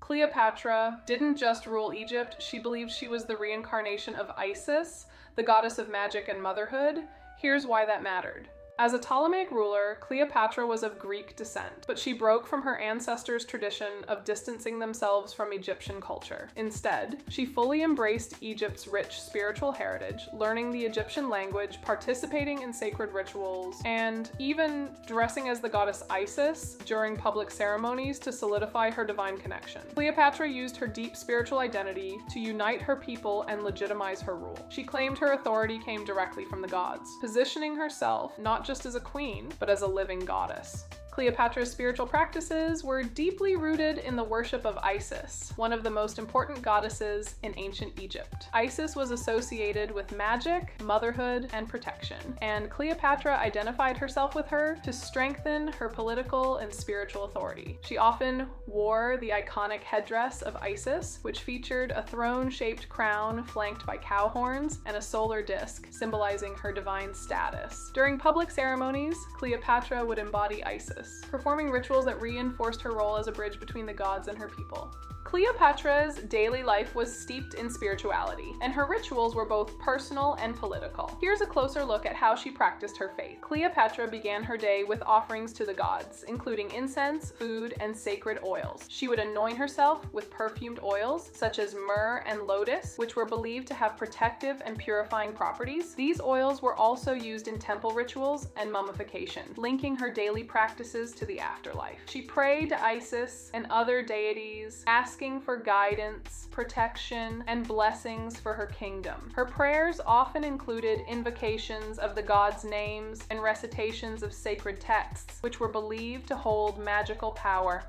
Cleopatra didn't just rule Egypt, she believed she was the reincarnation of Isis, the goddess of magic and motherhood. Here's why that mattered. As a Ptolemaic ruler, Cleopatra was of Greek descent, but she broke from her ancestors' tradition of distancing themselves from Egyptian culture. Instead, she fully embraced Egypt's rich spiritual heritage, learning the Egyptian language, participating in sacred rituals, and even dressing as the goddess Isis during public ceremonies to solidify her divine connection. Cleopatra used her deep spiritual identity to unite her people and legitimize her rule. She claimed her authority came directly from the gods, positioning herself not just as a queen, but as a living goddess. Cleopatra's spiritual practices were deeply rooted in the worship of Isis, one of the most important goddesses in ancient Egypt. Isis was associated with magic, motherhood, and protection, and Cleopatra identified herself with her to strengthen her political and spiritual authority. She often wore the iconic headdress of Isis, which featured a throne-shaped crown flanked by cow horns and a solar disk, symbolizing her divine status. During public ceremonies, Cleopatra would embody Isis, performing rituals that reinforced her role as a bridge between the gods and her people. Cleopatra's daily life was steeped in spirituality, and her rituals were both personal and political. Here's a closer look at how she practiced her faith. Cleopatra began her day with offerings to the gods, including incense, food, and sacred oils. She would anoint herself with perfumed oils, such as myrrh and lotus, which were believed to have protective and purifying properties. These oils were also used in temple rituals and mummification, linking her daily practices to the afterlife. She prayed to Isis and other deities, asking for guidance, protection, and blessings for her kingdom. Her prayers often included invocations of the gods' names and recitations of sacred texts, which were believed to hold magical power.